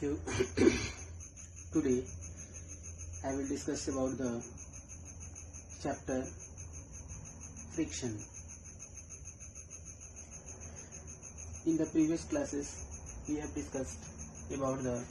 you. Today I will discuss about the chapter friction. In the previous classes we have discussed about the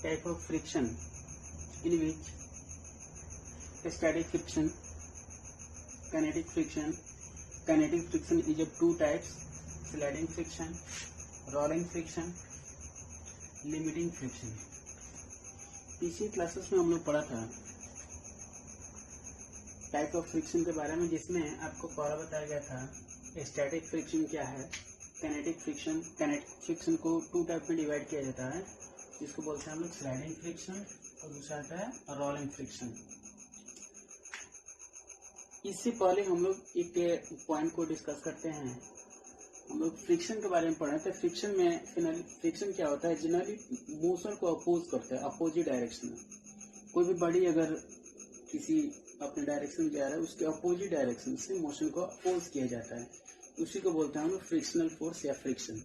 type of friction, in which static friction, kinetic friction. Kinetic friction is of two types: sliding friction, rolling friction, limiting friction. पिछली classes में हम लोग पढ़ा था type of friction के बारे में, जिसमें आपको पहला बताया गया था स्टैटिक फ्रिक्शन क्या है, कैनेटिक फ्रिक्शन. कैनेटिक फ्रिक्शन को टू टाइप में डिवाइड किया जाता है, जिसको बोलते हैं हम लोग स्लाइडिंग फ्रिक्शन, और दूसरा आता है रोलिंग फ्रिक्शन. इससे पहले हम लोग एक पॉइंट को डिस्कस करते हैं. हम लोग फ्रिक्शन के बारे में पढ़े थे. फ्रिक्शन में फ्रिक्शन क्या होता है, जनरली मोशन को अपोज करता है, अपोजिट डायरेक्शन में. कोई भी बॉडी अगर किसी अपने डायरेक्शन में जा रहा है, उसके अपोजिट डायरेक्शन से मोशन को अपोज किया जाता है, उसी को बोलते हैं हम लोग फ्रिक्शनल फोर्स या फ्रिक्शन.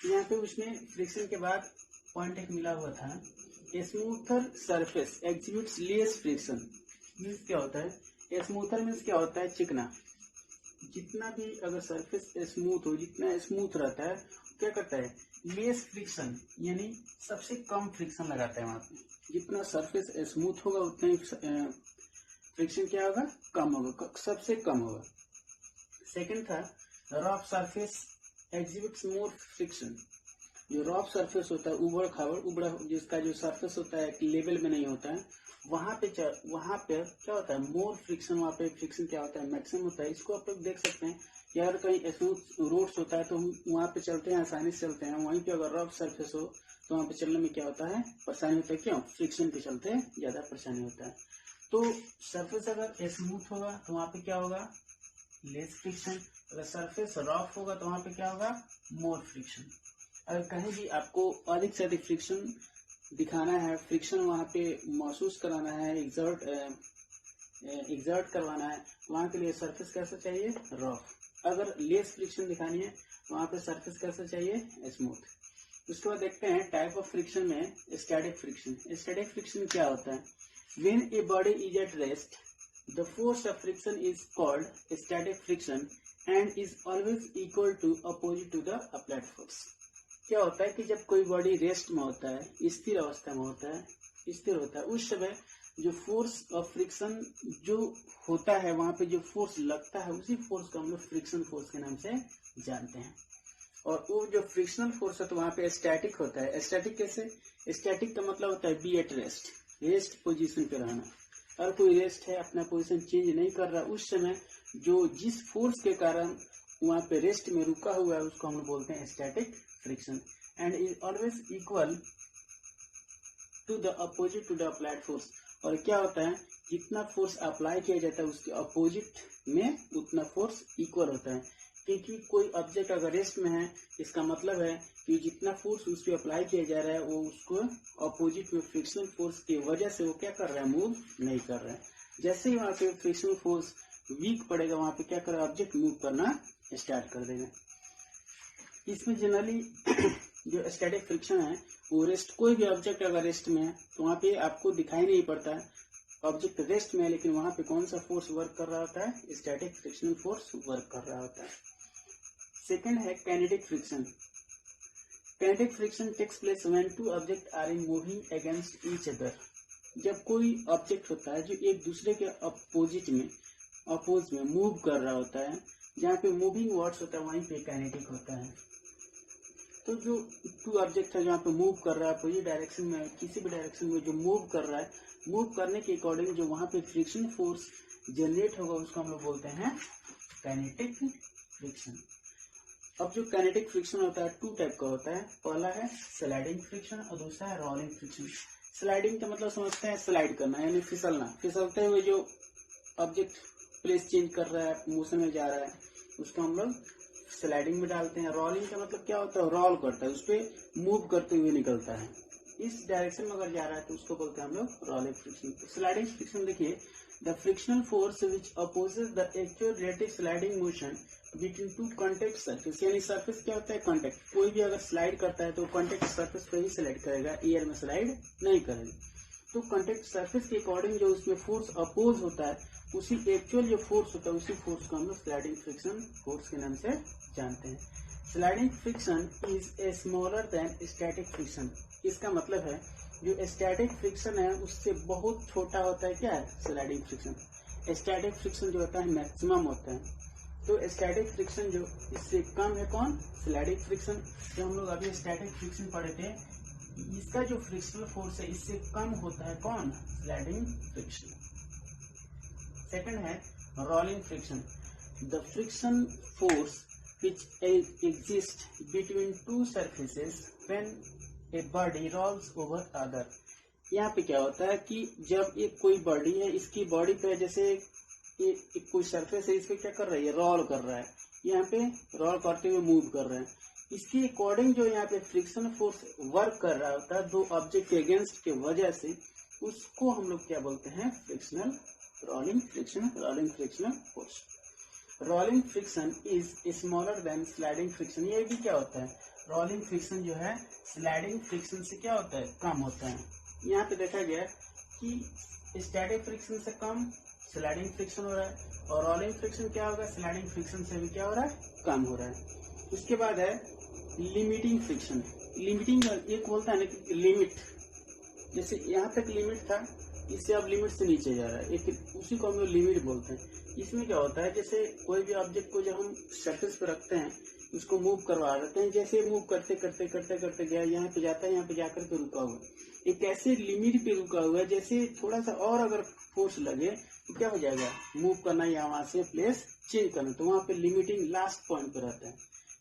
यहाँ पे उसमें फ्रिक्शन के बाद पॉइंट एक मिला हुआ था, smoother surface executes less friction. Means क्या होता है, स्मूथर मीन्स क्या होता है, चिकना. जितना भी अगर सरफेस स्मूथ हो, जितना स्मूथ रहता है, क्या करता है, लेस फ्रिक्शन, यानी सबसे कम फ्रिक्शन लगाता है वहां पे. जितना सरफेस स्मूथ होगा उतना ही फ्रिक्शन क्या होगा, कम होगा, सबसे कम होगा. सेकंड था रफ सरफेस एग्जिबिट्स मोर फ्रिक्शन. जो रफ सरफेस होता है, उबड़ खाबड़ जिसका जो सरफेस होता है एक लेवल में नहीं होता है, वहां पे क्या होता है, मोर फ्रिक्शन. वहां पे फ्रिक्शन क्या होता है, मैक्सिमम होता है. इसको आप लोग देख सकते हैं कि अगर कहीं स्मूथ रोड्स होता है तो हम वहां पे चलते हैं, आसानी से चलते हैं. वहीं पे अगर रफ सरफेस हो तो वहां पे चलने में क्या होता है, परेशानी होता है. क्यों, फ्रिक्शन के चलते ज्यादा परेशानी होता है. तो सरफेस अगर स्मूथ होगा तो वहां पे क्या होगा, लेस फ्रिक्शन. अगर सरफेस रफ होगा तो वहां पे क्या होगा, मोर फ्रिक्शन. अगर कहीं भी आपको अधिक से अधिक फ्रिक्शन दिखाना है, फ्रिक्शन वहां पे महसूस कराना है, एग्जर्ट करवाना है, वहां के लिए सरफेस कैसा चाहिए, रफ. अगर लेस फ्रिक्शन दिखानी है वहां पे सरफेस कैसा चाहिए, स्मूथ. उसके बाद देखते हैं टाइप ऑफ फ्रिक्शन में स्टैटिक फ्रिक्शन. स्टैटिक फ्रिक्शन क्या होता है, when a body is at rest the force of friction is called static friction and is always equal to opposite to the applied force. क्या होता है कि जब कोई बॉडी रेस्ट में होता है, स्थिर अवस्था में होता है, स्थिर होता है, उस समय जो फोर्स ऑफ फ्रिक्शन जो होता है, वहां पे जो फोर्स लगता है, उसी फोर्स को हम लोग फ्रिक्शन फोर्स के नाम से जानते हैं. और वो जो फ्रिक्शनल फोर्स है तो वहां पे स्टैटिक होता है. स्टैटिक कैसे, स्टैटिक का मतलब होता है be at rest, rest position पे रहना. अगर कोई रेस्ट है, अपना पोजीशन चेंज नहीं कर रहा, उस समय जो जिस फोर्स के कारण वहां पे रेस्ट में रुका हुआ है, उसको हम लोग बोलते हैं static friction. And is always equal to the opposite to the applied force. और क्या होता है, जितना फोर्स अप्लाई किया जाता है उसके अपोजिट में उतना फोर्स इक्वल होता है. क्योंकि कोई ऑब्जेक्ट अगर रेस्ट में है, इसका मतलब है कि जितना फोर्स उस पर अप्लाई किया जा रहा है वो उसको अपोजिट में फ्रिक्शनल फोर्स की वजह से वो क्या कर रहा है, मूव नहीं कर रहा है. जैसे ही वहां पे फ्रिक्शनल फोर्स वीक पड़ेगा, वहां पे क्या कर रहा है, ऑब्जेक्ट मूव करना स्टार्ट कर देगा. इसमें जनरली जो स्टैटिक फ्रिक्शन है वो रेस्ट, कोई भी ऑब्जेक्ट अगर रेस्ट में है तो वहां पे आपको दिखाई नहीं पड़ता है ऑब्जेक्ट रेस्ट में है, लेकिन वहां पे कौन सा फोर्स वर्क कर रहा होता है, स्टैटिक फ्रिक्शनल फोर्स वर्क कर रहा होता है. सेकंड है kinetic friction. Kinetic friction takes place when two object are in moving against each other. जब कोई ऑब्जेक्ट होता है जो एक दूसरे के अपोज में मूव कर रहा होता है, जहाँ पे मूविंग वर्ड्स होता है वहीं पे कैनेटिक होता है. तो जो टू ऑब्जेक्ट है जहाँ पे मूव कर रहा है अपोजिट डायरेक्शन में, किसी भी डायरेक्शन में जो मूव कर रहा है, मूव करने के अकॉर्डिंग जो वहां पे फ्रिक्शन फोर्स जनरेट होगा उसको हम लोग बोलते हैं कैनेटिक फ्रिक्शन. अब जो कैनेटिक फ्रिक्शन होता है टू टाइप का होता है. पहला है स्लाइडिंग फ्रिक्शन और दूसरा है रोलिंग फ्रिक्शन. स्लाइडिंग का मतलब समझते हैं स्लाइड करना, यानी फिसलना. फिसलते हुए जो ऑब्जेक्ट प्लेस चेंज कर रहा है, मोशन में जा रहा है, उसको हम लोग स्लाइडिंग में डालते हैं. रोलिंग का मतलब क्या होता है, रोल करता है, उस पर मूव करते हुए निकलता है. इस डायरेक्शन में अगर जा रहा है तो उसको बोलते हैं हम लोग रोलिंग फ्रिक्शन. स्लाइडिंग फ्रिक्शन देखिए, the frictional force which opposes the actual relative sliding motion between two contact surface, यानी सरफेस क्या होता है, कॉन्टेक्ट। कोई भी अगर स्लाइड करता है तो कॉन्टेक्ट सरफेस पे ही स्लाइड करेगा, एयर में स्लाइड नहीं करेगा। तो कॉन्टेक्ट सरफेस के अकॉर्डिंग जो उसमें फोर्स अपोज होता है, उसी एक्चुअल जो फोर्स होता है उसी फोर्स को हम लोग स्लाइडिंग फ्रिक्शन फोर्स के नाम से जानते हैं। Sliding friction is a smaller than static friction. इसका मतलब है जो स्टैटिक फ्रिक्शन है उससे बहुत छोटा होता है, क्या है, स्लाइडिंग फ्रिक्शन। स्टैटिक फ्रिक्शन जो होता है मैक्सिमम होता है, तो स्टैटिक फ्रिक्शन जो इससे कम है कौन, स्लाइडिंग फ्रिक्शन। जो हम लोग अभी स्टैटिक फ्रिक्शन पढ़े थे, इसका जो फ्रिक्शनल फोर्स है इससे कम होता है कौन, स्लाइडिंग फ्रिक्शन। सेकंड है rolling friction. The friction force which exist between two surfaces when a body rolls over other। यहाँ पे क्या होता है कि जब एक कोई बॉडी है, इसकी बॉडी पे जैसे एक कोई सरफेस है, इस पे क्या कर रही है, रोल कर रहा है, यहाँ पे रोल करते हुए मूव कर रहा है। इसके अकॉर्डिंग जो यहाँ पे फ्रिक्शन फोर्स वर्क कर रहा होता है दो ऑब्जेक्ट के अगेंस्ट के वजह से, उसको हम लोग क्या बोलते हैं, frictional rolling frictional force. Rolling friction is smaller than sliding friction. ये भी क्या होता है, रोलिंग फ्रिक्शन जो है स्लाइडिंग फ्रिक्शन से क्या होता है, कम होता है। यहाँ पे देखा गया कि स्टैटिक फ्रिक्शन से कम स्लाइडिंग फ्रिक्शन हो रहा है, और रोलिंग फ्रिक्शन क्या होगा, स्लाइडिंग फ्रिक्शन से भी क्या हो रहा है, कम हो रहा है। उसके बाद है लिमिटिंग फ्रिक्शन। लिमिटिंग एक बोलता है ना कि लिमिट, जैसे यहाँ तक लिमिट था, इससे अब लिमिट से नीचे जा रहा है, एक उसी को हम लोग लिमिट बोलते हैं। इसमें क्या होता है, जैसे कोई भी ऑब्जेक्ट को जब हम सरफेस पे रखते हैं, उसको मूव करवा देते हैं, जैसे मूव करते करते करते करते गया, यहाँ पे जाता है, यहाँ पे जाकर के रुका हुआ, एक ऐसे लिमिट पे रुका हुआ है, जैसे थोड़ा सा और अगर फोर्स लगे तो क्या हो जाएगा, मूव करना या वहां से प्लेस चेंज करना, तो वहां पे लिमिटिंग लास्ट पॉइंट पे रहता है।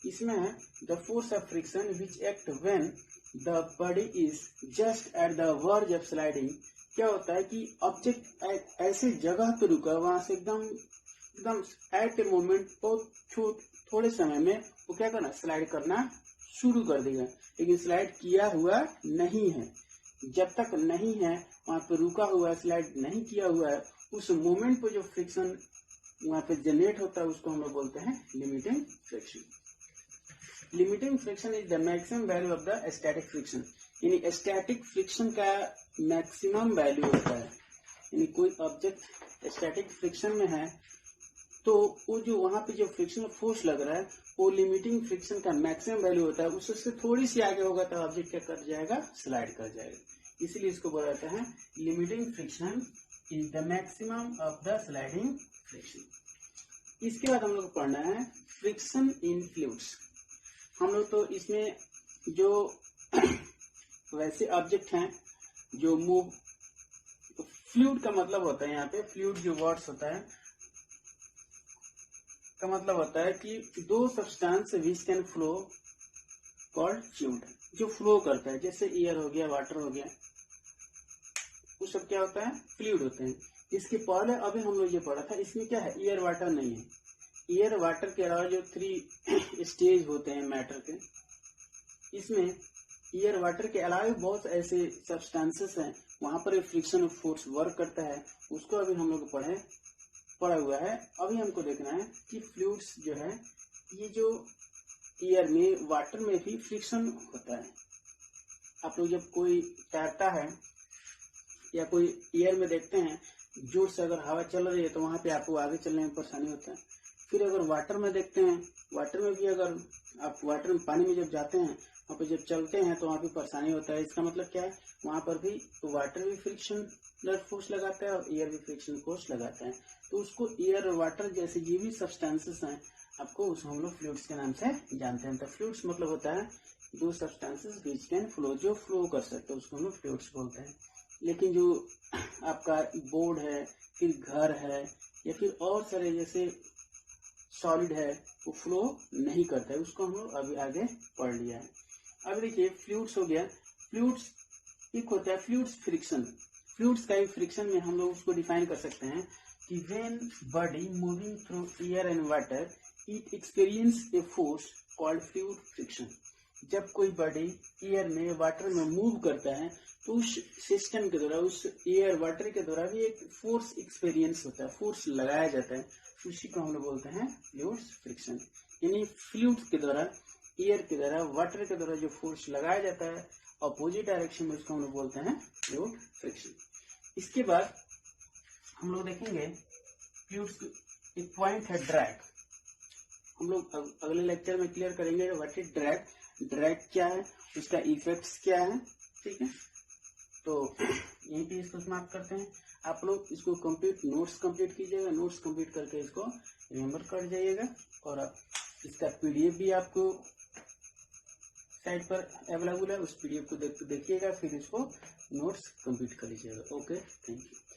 इसमें है the force of friction which act when the body is just at the verge of sliding. क्या होता है कि ऑब्जेक्ट ऐसे जगह पे रुका, वहां से एकदम एट ए मोमेंट बहुत थोड़े समय में वो क्या करना, स्लाइड करना शुरू कर देगा, लेकिन स्लाइड किया हुआ नहीं है। जब तक नहीं है वहां पे रुका हुआ है, स्लाइड नहीं किया हुआ है, उस मोमेंट पे जो फ्रिक्शन वहां पे जनरेट होता है उसको हम लोग बोलते हैं limiting friction. Limiting friction is the maximum value of the static friction. यानी स्टैटिक फ्रिक्शन का मैक्सिमम वैल्यू होता है, यानी कोई ऑब्जेक्ट स्टैटिक फ्रिक्शन में है तो वो जो वहां पे जो फ्रिक्शन फोर्स लग रहा है वो लिमिटिंग फ्रिक्शन का मैक्सिमम वैल्यू होता है, उससे थोड़ी सी आगे होगा तो ऑब्जेक्ट क्या कर जाएगा, स्लाइड कर जाएगा। इसीलिए इसको बोला जाता है limiting friction is the maximum of the sliding friction. इसके बाद हम लोग पढ़ना है फ्रिक्शन इन फ्लूइड्स। हम लोग तो इसमें जो वैसे ऑब्जेक्ट हैं जो मूव, फ्लूइड का मतलब होता है, यहाँ पे फ्लूइड जो वर्ड्स होता है का मतलब होता है कि दो substance which can flow called fluid, जो फ्लो करता है, जैसे एयर हो गया, वाटर हो गया, वो सब क्या होता है, फ्लूइड होते हैं। इसके पहले अभी हम लोग ये पढ़ा था, इसमें क्या है, एयर वाटर नहीं है। एयर वाटर के अलावा जो 3 स्टेज होते हैं मैटर के, इसमें एयर वाटर के अलावा बहुत ऐसे सब्सटेंसेस हैं, वहां पर फ्रिक्शन फोर्स वर्क करता है, उसको अभी हम लोग पढ़ा हुआ है। अभी हमको देखना है कि फ्लूइड्स जो है, ये जो एयर में, वाटर में भी फ्रिक्शन होता है। आप लोग जब कोई तैरता है या कोई एयर में देखते हैं, जोर से अगर हवा चल रही है तो वहां पे आपको आगे चलने में परेशानी होता है। फिर अगर वाटर में देखते हैं, वाटर में भी अगर आप वाटर में, पानी में जब जाते हैं, वहाँ पे जब चलते हैं तो वहाँ पे परेशानी होता है। इसका मतलब क्या है, वहां पर भी तो वाटर भी फ्रिक्शन फोर्स लगाता है और एयर भी फ्रिक्शन फोर्स लगाता है। तो उसको एयर और वाटर जैसे ये भी सब्सटेंसेस हैं, आपको उसको हम लोग फ्लूइड्स के नाम से जानते हैं। तो फ्लूइड्स मतलब होता है दो सब्सटेंसेस विच कैन फ्लो, जो फ्लो कर सकते हैं उसको हम लोग फ्लूइड्स बोलते हैं। लेकिन जो आपका बोर्ड है, फिर घर है, या फिर और सारे जैसे सॉलिड है, वो फ्लो नहीं करता है, उसको हम लोग अभी आगे पढ़ लिया है। अब देखिए फ्लूइड्स हो गया, फ्लूइड्स एक होता है फ्लूइड्स फ्रिक्शन। फ्लूइड्स का फ्रिक्शन में हम लोग उसको डिफाइन कर सकते हैं कि when body moving through air and water it experience a force called fluid friction. जब कोई बॉडी एयर में वाटर में मूव करता है तो उस सिस्टम के द्वारा, उस एयर वाटर के द्वारा भी एक फोर्स एक्सपीरियंस होता है, फोर्स लगाया जाता है, उसी को हम लोग बोलते हैं फ्लूइड फ्रिक्शन। यानी फ्लूइड के द्वारा, एयर के द्वारा, वाटर के द्वारा जो फोर्स लगाया जाता है अपोजिट डायरेक्शन में, उसको हम लोग बोलते हैं फ्लूइड फ्रिक्शन। इसके बाद हम लोग देखेंगे फ्लूइड, एक पॉइंट है ड्रैग। हम लोग अगले लेक्चर में क्लियर करेंगे व्हाट इज ड्रैग, ड्रैग क्या है, उसका इफेक्ट्स क्या है, ठीक है। तो यहीं पे इसको समाप्त करते हैं। आप लोग इसको कंप्लीट नोट्स कंप्लीट कीजिएगा, नोट्स कंप्लीट करके इसको रिमेम्बर कर जाइएगा, और इसका पीडीएफ भी आपको साइट पर अवेलेबल है, उस पीडीएफ को देखिएगा, फिर इसको नोट्स कंप्लीट कर लीजिएगा। Okay, thank you.